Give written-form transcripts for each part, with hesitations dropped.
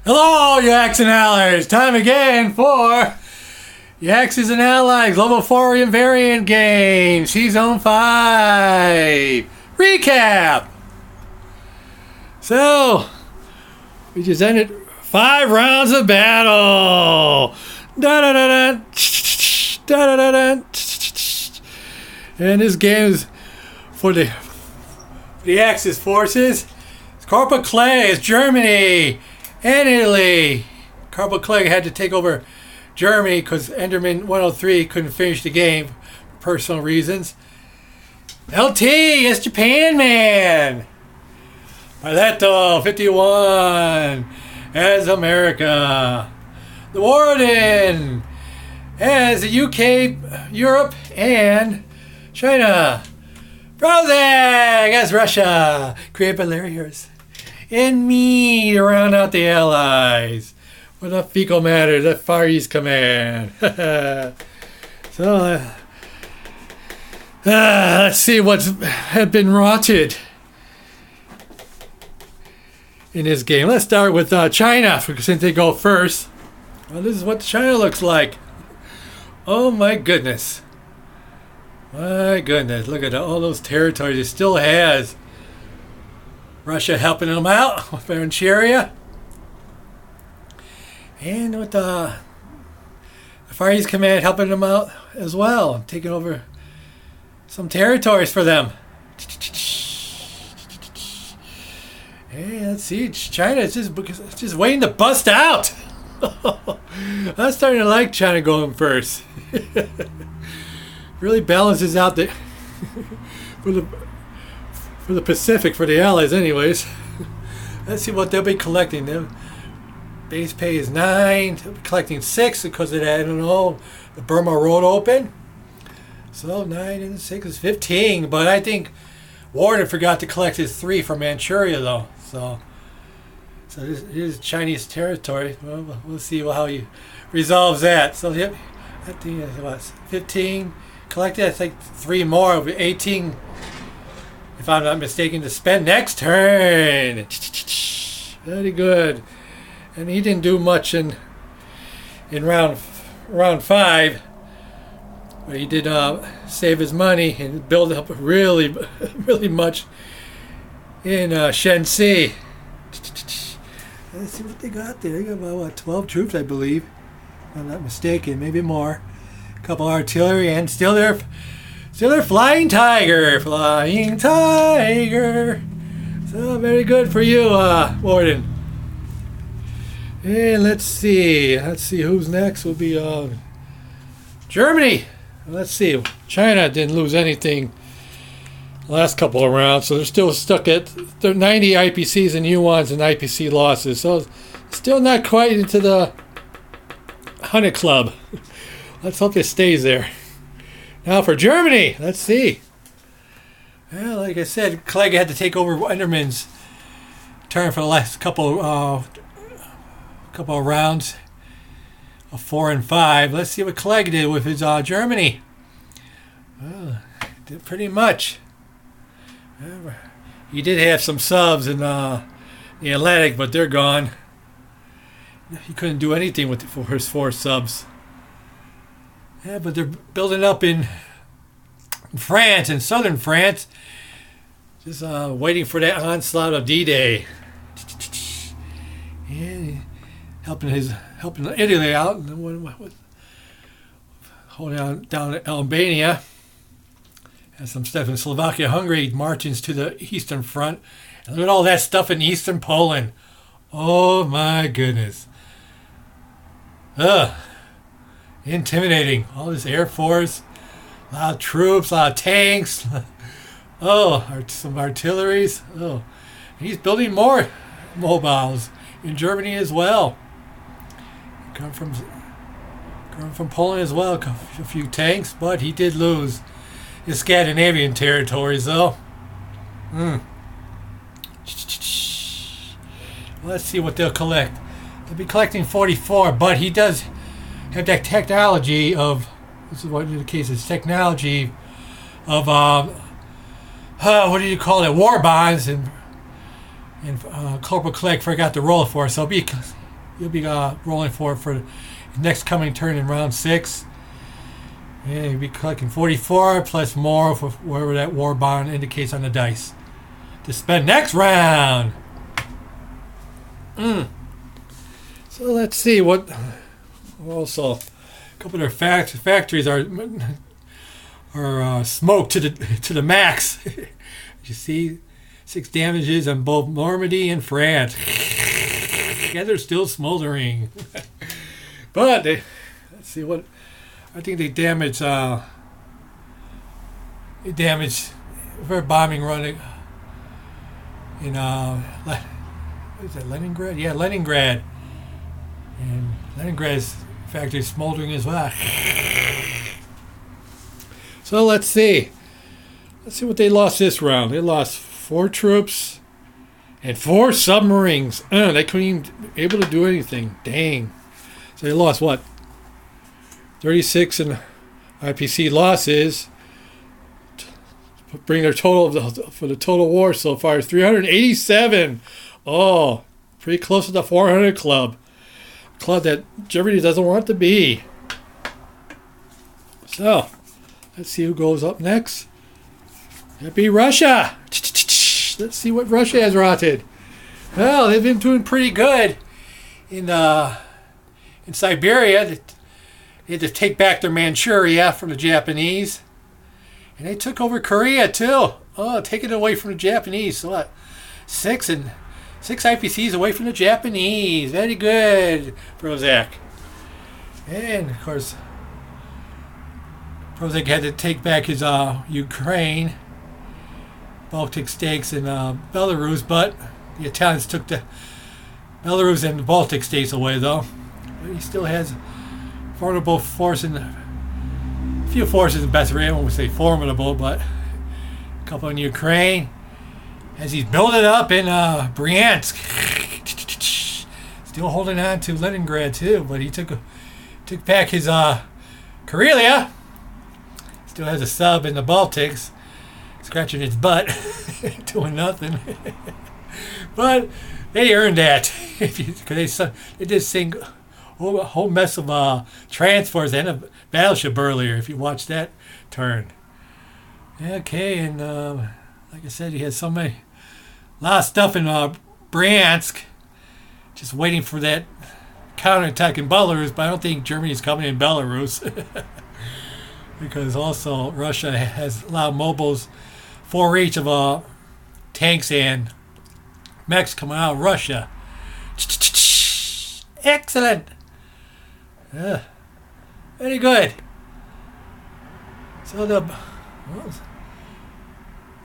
Hello, you Axis and Allies! Time again for the Axis and Allies Level 4 Invariant Game, Season 5 Recap! So, we just ended 5 rounds of battle! Da-da-da-da! Da-da-da-da! And this game is for the Axis forces. It's Corporal Clegg, it's Germany! And Italy. Corporal Clegg had to take over Germany because Enderman 103 couldn't finish the game for personal reasons. LT, it's Japan Man. Pileto 51 as America. The Warden as the UK, Europe, and China. PROZACH as Russia. Created by Larry Harris. And me to round out the Allies with a fecal matter, the Far East Command. So, let's see what's had been rotted in this game. Let's start with China, since they go first. Well, this is what China looks like. Oh my goodness. My goodness, look at all those territories it still has. Russia helping them out with Manchuria. And with the Far East Command helping them out as well, taking over some territories for them. Hey, let's see, China is just waiting to bust out. I'm starting to like China going first. Really balances out the for the Pacific, for the Allies anyways. Let's see what they'll be collecting. Their base pay is 9, they'll be collecting 6 because they had, the Burma Road open. So 9 and 6 is 15, but I think WARDEN forgot to collect his 3 from Manchuria though. So this is Chinese territory. Well, we'll see how he resolves that. So yep, I think it was 15 collected. I think 3 more, will be 18. If I'm not mistaken, to spend next turn. Very good. And he didn't do much in round 5, but he did save his money and build up really, really much in Shenxi. Let's see what they got there. They got about 12 troops, I believe. If I'm not mistaken, maybe more. A couple artillery and still their Flying Tiger. Flying Tiger. So very good for you, Warden. And let's see who's next. Will be Germany. Let's see. China didn't lose anything the last couple of rounds, so they're still stuck at 90 IPCs and U1s and IPC losses. So still not quite into the 100 club. Let's hope it stays there. Now for Germany, let's see. Well, like I said, Clegg had to take over Enderman's turn for the last couple of rounds of 4 and 5. Let's see what Clegg did with his Germany. Well, did pretty much. He did have some subs in the Atlantic, but they're gone. He couldn't do anything for his 4 subs. Yeah, but they're building up in France, in southern France, just waiting for that onslaught of D-Day. Yeah, helping Italy out, holding on down to Albania. And some stuff in Slovakia, Hungary marching to the Eastern Front. And look at all that stuff in Eastern Poland. Oh my goodness. Intimidating. All this Air Force, a lot of troops, a lot of tanks. Some artilleries. And he's building more mobiles in Germany as well. Come from Poland as well. A few tanks, but he did lose his Scandinavian territories though. Let's see what they'll collect. They'll be collecting 44, but he does have that technology of, this is what in the case is technology of what do you call it, war bonds, and Corporal Clegg forgot to roll for, so You'll be rolling for the next coming turn in round 6. And you'll be collecting 44 plus more for whatever that war bond indicates on the dice to spend next round. So let's see what. Also, a couple of their factories are smoked to the max. You see, 6 damages on both Normandy and France. Yeah, they're still smoldering. But let's see what. I think they damaged. They damaged for a bombing run in what is that, Leningrad? Yeah, Leningrad. And Leningrad's factory is smoldering as well. So let's see. Let's see what they lost this round. They lost 4 troops and 4 submarines. They couldn't even be able to do anything. Dang. So they lost what? 36 in IPC losses. Bring their total for the total war so far is 387. Oh, pretty close to the 400 club. Club that Germany doesn't want to be. So, let's see who goes up next. That'd be Russia. Let's see what Russia has rotted. Well, they've been doing pretty good in Siberia. They had to take back their Manchuria from the Japanese. And they took over Korea too. Oh, take it away from the Japanese. So what? 6 IPCs away from the Japanese. Very good, PROZACH. And of course, PROZACH had to take back his Ukraine, Baltic states, and Belarus, but the Italians took the Belarus and the Baltic states away, though. But he still has formidable force in a few forces in Bessarabia. I won't say formidable, but a couple in Ukraine. As he's building up in Bryansk. Still holding on to Leningrad too, but he took back his Karelia. Still has a sub in the Baltics, scratching its butt, doing nothing. But they earned that because they did sink a whole mess of transports and a battleship earlier. If you watch that turn, okay, and like I said, he has a lot of stuff in Bryansk, just waiting for that counterattack in Belarus. But I don't think Germany's coming in Belarus. Because also Russia has a lot of mobiles, 4 each of tanks and mechs coming out of Russia. Excellent. Very good. So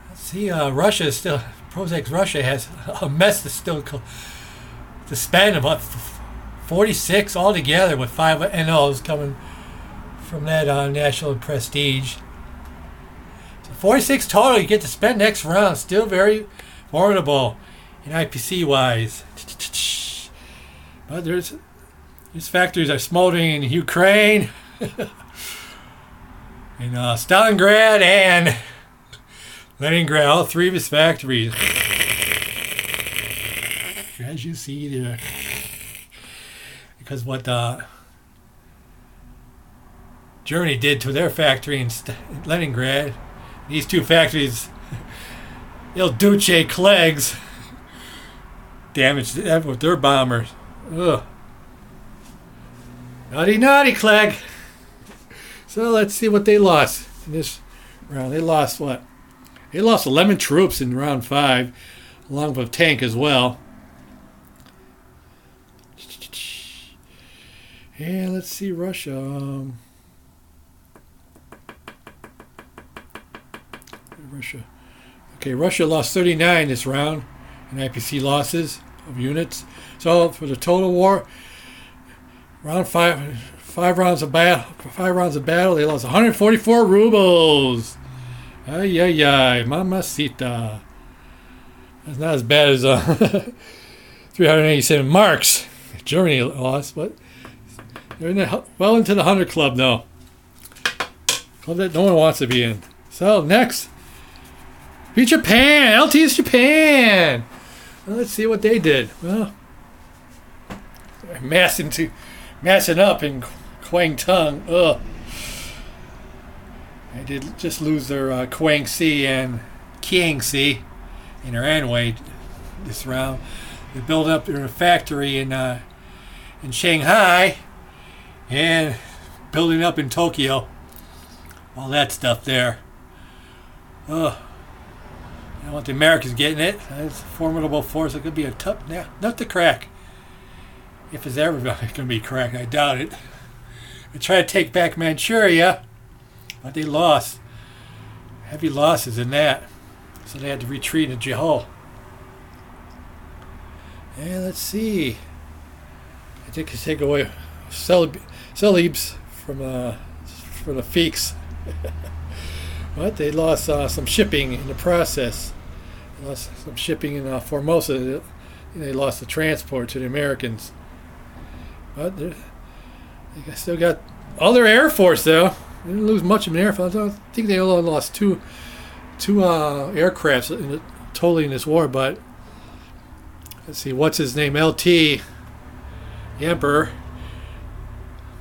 let's see, Russia is still, PROZACH Russia has a mess to still to spend, about 46 altogether, with 5 NOs coming from that national prestige. So 46 total you get to spend next round. Still very formidable in IPC wise. But these factories are smoldering in Ukraine, in Stalingrad and Leningrad, all 3 of his factories. As you see there. Because what Germany did to their factory in Leningrad, these 2 factories, Il Duce Cleggs, damaged that with their bombers. Ugh. Naughty, naughty, Clegg. So let's see what they lost in this round. They lost what? They lost 11 troops in round 5, along with a tank as well. And let's see Russia. Russia. Okay, Russia lost 39 this round in IPC losses of units. So for the total war, round 5 rounds of battle, they lost 144 rubles. Ay ay ay, mamacita. That's not as bad as 387 marks Germany lost, but they're well into the 100 club now. Club that no one wants to be in. So next, be Japan. LT is Japan. Well, let's see what they did. Well, massing up in Quang Tung. Ugh. They did just lose their Quang C and Kiang C in their Anway this round. They built up their factory in Shanghai and building up in Tokyo. All that stuff there. Ugh. I don't want the Americans getting it. It's a formidable force. It could be a tough nut to crack. If it's ever going to be cracked, I doubt it. They tried to take back Manchuria, but they lost. Heavy losses in that. So they had to retreat in Johor. And let's see. I think they take away Celebes from the Feeks. But they lost some shipping in the process. They lost some shipping in Formosa. They lost the transport to the Americans. But they still got all their Air Force, though. They didn't lose much of an Air Force. I think they only lost two aircrafts totally in this war. But let's see, what's his name? LT, the Emperor,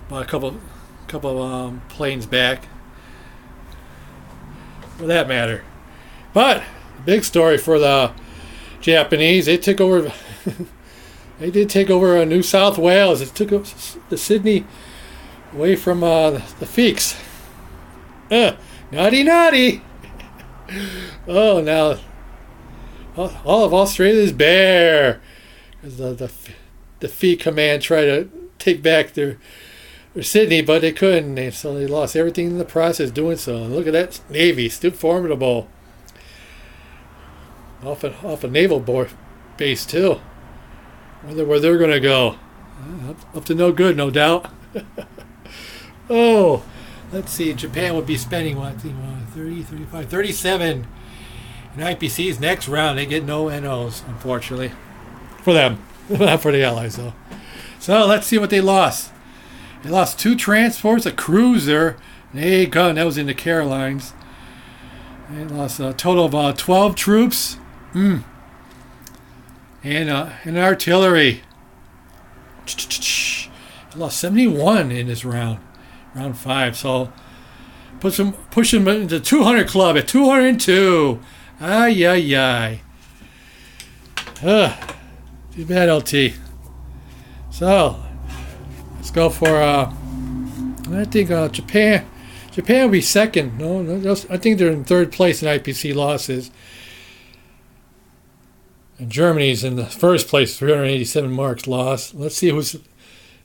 bought a couple planes back. For that matter. But the big story for the Japanese, they took over. They did take over New South Wales. It took the Sydney away from the Feeks. Naughty. Oh, now all of Australia is bare. Because the Feek command tried to take back their Sydney, but they couldn't. So they lost everything in the process doing so. And look at that Navy, still formidable. Off a naval base too. Wonder where they're going to go. Up to no good, no doubt. Oh, let's see. Japan would be spending, 30, 35, 37 in IPC's next round. They get no NOs, unfortunately. For them. Not for the Allies, though. So let's see what they lost. They lost 2 transports, a cruiser, an A gun. That was in the Carolines. They lost a total of 12 troops. And artillery. They lost 71 in this round. Round 5. So push them into 200 club at 202. Ay. Too bad, LT. So let's go for I think Japan will be second. No, I think they're in 3rd place in IPC losses. And Germany's in the 1st place, 387 marks lost. Let's see who's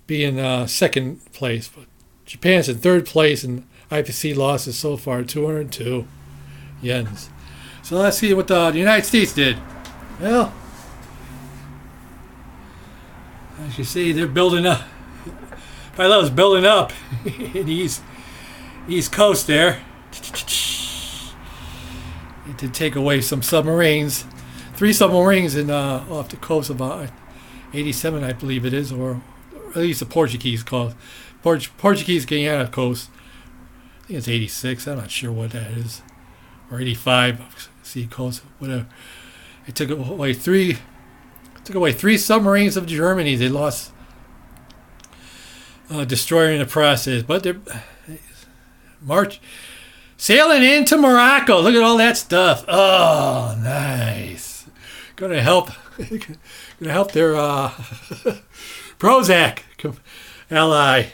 be in 2nd place. But Japan's in 3rd place in IPC losses so far, 202 yens. So let's see what the United States did. Well, as you see, they're building up. Pilots building up in the east coast there. They did take away some submarines. 3 submarines in off the coast of 87, I believe it is, or at least the Portuguese coast. Portuguese Guiana coast. I think it's 86. I'm not sure what that is. Or 85 sea coast, whatever. They took away 3 submarines of Germany. They lost destroyer in the process, but they're sailing into Morocco. Look at all that stuff. Oh, nice. Gonna help their PROZACH ally.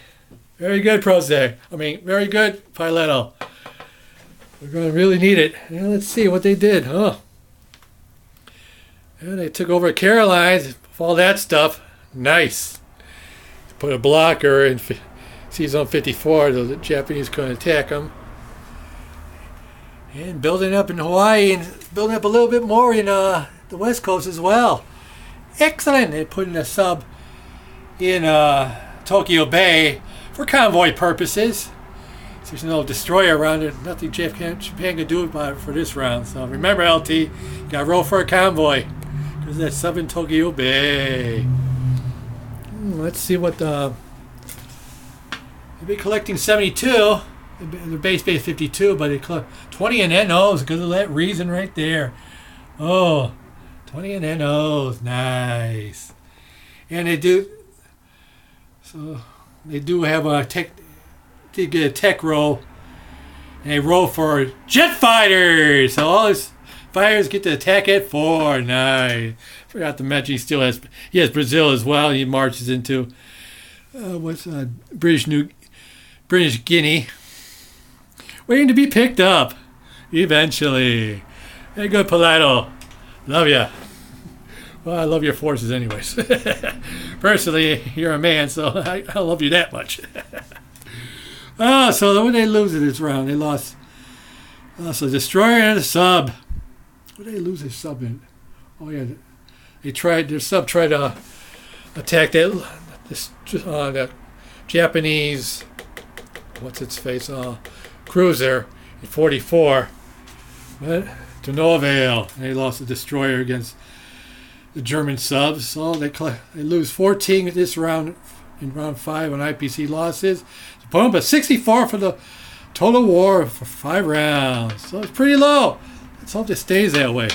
Very good, PROZACH. Very good, Piletto. We're gonna really need it. Now, let's see what they did. And they took over Carolines. All that stuff. Nice. Put a blocker in C-Zone 54. The Japanese couldn't attack them. And building up in Hawaii and building up a little bit more in the West Coast as well. Excellent. They're putting a sub in Tokyo Bay for convoy purposes. There's no destroyer around it. Nothing Japan can do about it for this round. So remember, LT, you got to roll for a convoy because that's sub in Tokyo Bay. Let's see what they've been collecting 72. Their base 52, but they collect 20 in NOs because of that reason right there. Oh, 20 in NOs, nice. And they do So they do have a tech. They get a tech roll, and they roll for jet fighters. So all his fighters get to attack at 4. Nice. Forgot to mention he has Brazil as well. He marches into British Guinea, waiting to be picked up eventually. Hey, good Palato. Love ya. Well, I love your forces anyways. Personally, you're a man, so I love you that much. So when they lose in this round, they lost a destroyer and a sub. What did they lose their sub in? Oh yeah, their sub tried to attack that Japanese, what's its face, cruiser in 44, but to no avail. They lost a destroyer against the German subs, so they lose 14 this round in round 5 on IPC losses. Boom, but 64 for the total war for 5 rounds. So it's pretty low. Let's hope it stays that way.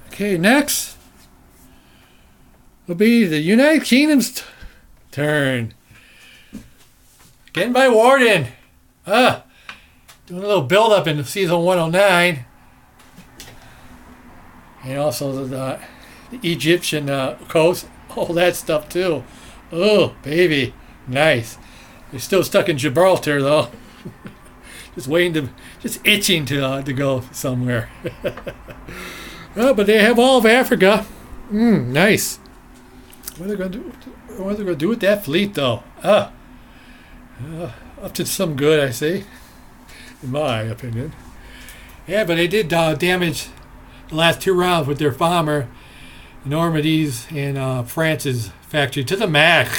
Okay, next will be the United Kingdom's turn. Getting by Warden. Doing a little build-up in season 109. And also the Egyptian coast. All that stuff too. Oh, baby. Nice. They're still stuck in Gibraltar though. Just itching to go somewhere. But they have all of Africa. Nice. What are they going to do with that fleet though? Up to some good, I see. In my opinion. Yeah, but they did damage the last 2 rounds with their bomber, Normandy's and France's factory to the max.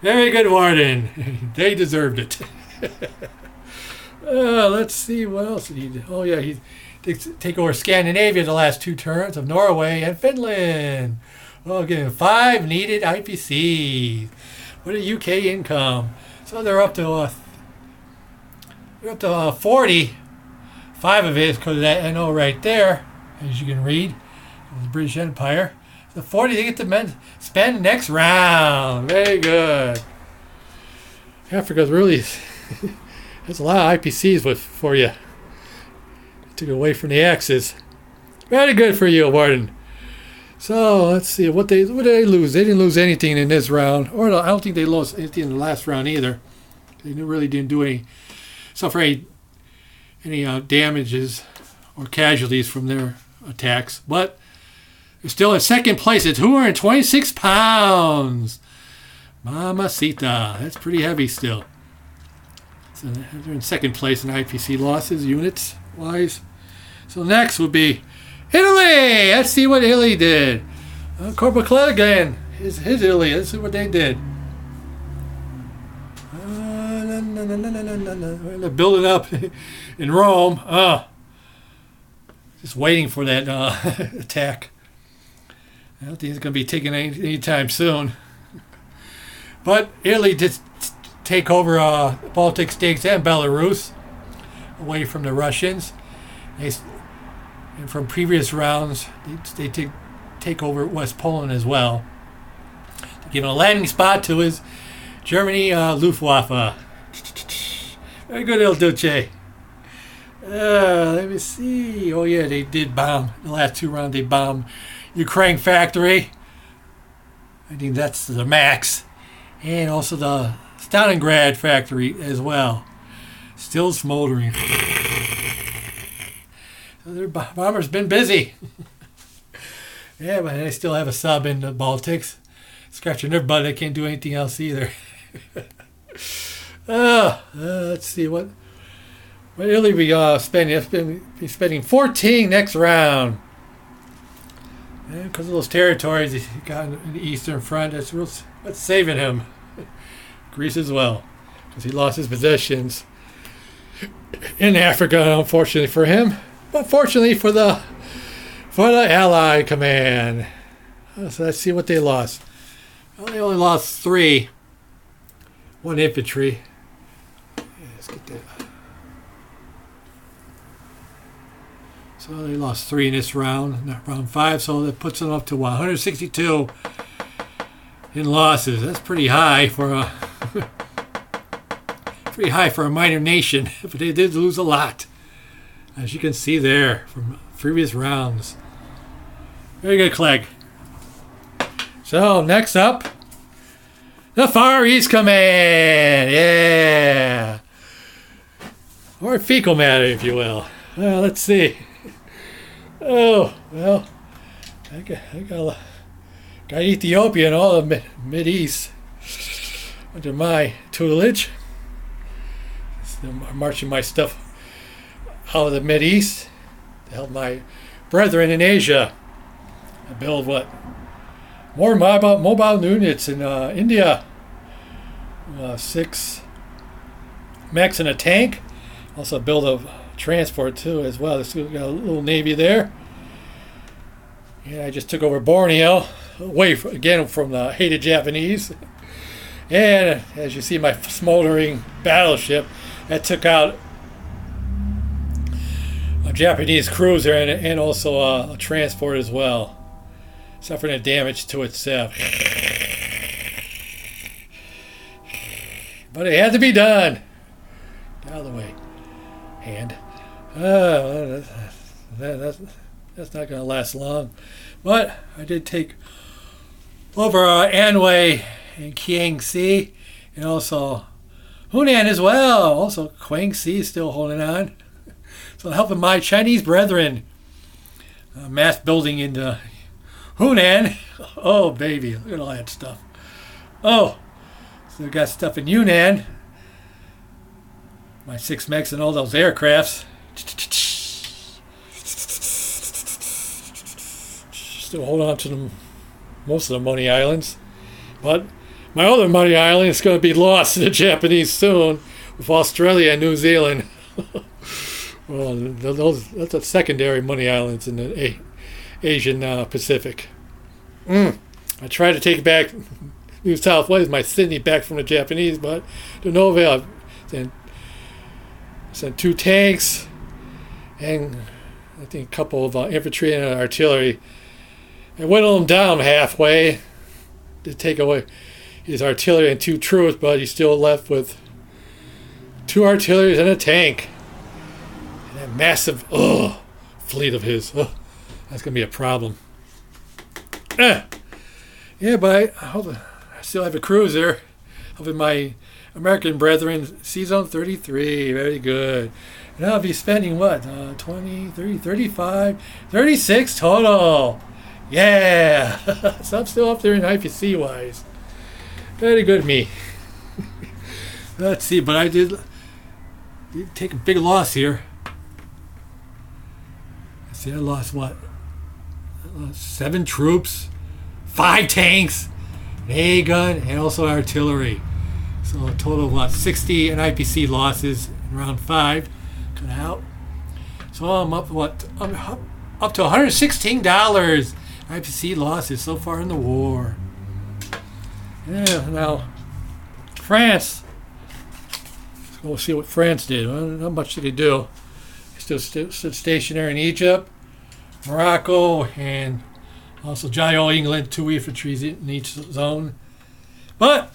Very good, Warden. They deserved it. Let's see what else did he do. Oh yeah, he take over Scandinavia the last 2 turns of Norway and Finland. Well, getting 5 needed IPCs. What a UK income. So they're up to 40. 5 of it is because of that NO right there, as you can read, the British Empire. The 40 they get to spend next round. Very good. Africa's really there's a lot of IPCs for you. Took it away from the Axis. Very good for you, Warden. So let's see what did they lose? They didn't lose anything in this round, or I don't think they lost anything in the last round either. They really didn't suffer any damages or casualties from their attacks, but they're still in second place at 226 pounds. Mamacita. That's pretty heavy still. So they're in second place in IPC losses, units wise. So next would be Italy. Let's see what Italy did. Corporal Clegg again. His Italy. Let's see what they did. They're building up in Rome. Just waiting for that attack. I don't think it's going to be taken anytime soon. But Italy did take over Baltic states and Belarus away from the Russians. And from previous rounds, they take over West Poland as well. They give a landing spot to his Germany Luftwaffe. Very good, Il Duce. Let me see. Oh yeah, they did bomb the last 2 rounds. They bombed Ukraine factory. I think that's the max, and also the Stalingrad factory as well. Still smoldering. So their bomber's been busy. Yeah, but they still have a sub in the Baltics, scratching their butt. They can't do anything else either. Let's see what Italy be spending. Be spending 14 next round. And because of those territories he got in the Eastern Front, that's saving him. Greece as well, because he lost his possessions in Africa, unfortunately for him, but fortunately for the Allied command. So let's see what they lost. Well, they only lost 3. 1 infantry. Let's get that. So they lost 3 in this round, not round 5. So that puts them up to 162 in losses. That's pretty high for a minor nation, but they did lose a lot, as you can see there from previous rounds. Very good, Clegg. So next up, the Far East Command. Yeah. Or fecal matter, if you will. Well, let's see. Oh, well, I got Ethiopia and all the Mid-East under my tutelage. I'm marching my stuff out of the Mid-East to help my brethren in Asia. I build more mobile units in India. 6 mechs and a tank. Also build a transport too as well. So we got a little navy there. And I just took over Borneo, away again from the hated Japanese. And as you see, my smoldering battleship that took out a Japanese cruiser and also a transport as well, suffering a damage to itself. But it had to be done. Get out of the way. And that's not going to last long. But I did take over Anhui and Kiangsi, and also Hunan as well. Also Guangxi is still holding on. So helping my Chinese brethren mass building into Hunan. Oh baby, look at all that stuff. Oh, so we got stuff in Yunnan. My 6 mechs and all those aircrafts. Still hold on to most of the money islands. But my other money island is going to be lost to the Japanese soon with Australia and New Zealand. Well, that's a secondary money islands in the Asian Pacific. I tried to take back New South Wales, my Sydney, back from the Japanese, but to no avail. Sent 2 tanks and I think a couple of infantry and artillery. I whittled him down halfway to take away his artillery and 2 troops, but he's still left with 2 artilleries and a tank. And that massive fleet of his. That's going to be a problem. Yeah, but I hope I still have a cruiser. Hoping my American brethren, C-Zone 33, very good. And I'll be spending what? 20, 30, 35, 36 total. Yeah. So I'm still up there in IPC wise. Very good me. Let's see, but I did take a big loss here. Let's see, I lost what? I lost 7 troops, 5 tanks, an A-gun, and also artillery. So a total of what? 60 in IPC losses in round 5. Cut out. So I'm up what? I'm up to $116 IPC losses so far in the war. Yeah, now France. Let's go see what France did. Well, not much did they do. They still stood stationary in Egypt, Morocco, and also jolly old England, 2 infantries in each zone. But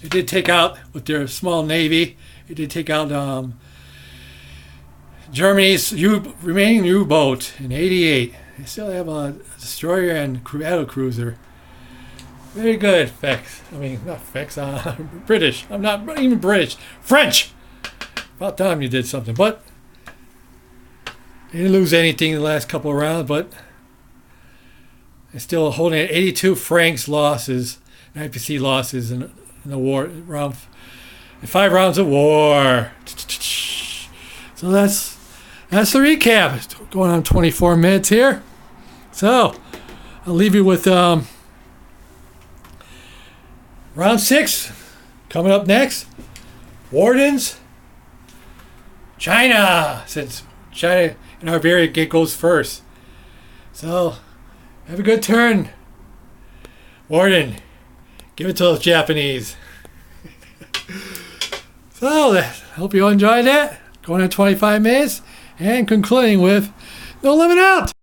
it did take out, with their small navy, it did take out Germany's remaining U-boat in '88. They still have a destroyer and battle cruiser. Very good, Fex. I mean, not Fex, British. I'm not even British. French! About time you did something. But they didn't lose anything in the last couple of rounds, but they're still holding at 82 francs losses, IPC losses in the war, round 5 rounds of war. So that's the recap. It's going on 24 minutes here. So I'll leave you with round 6 coming up next. Wardens, China, since China in our area goes first. So have a good turn, Warden. Give it to those Japanese. So, I hope you all enjoyed that. Going on 25 minutes. And concluding with, no limit out!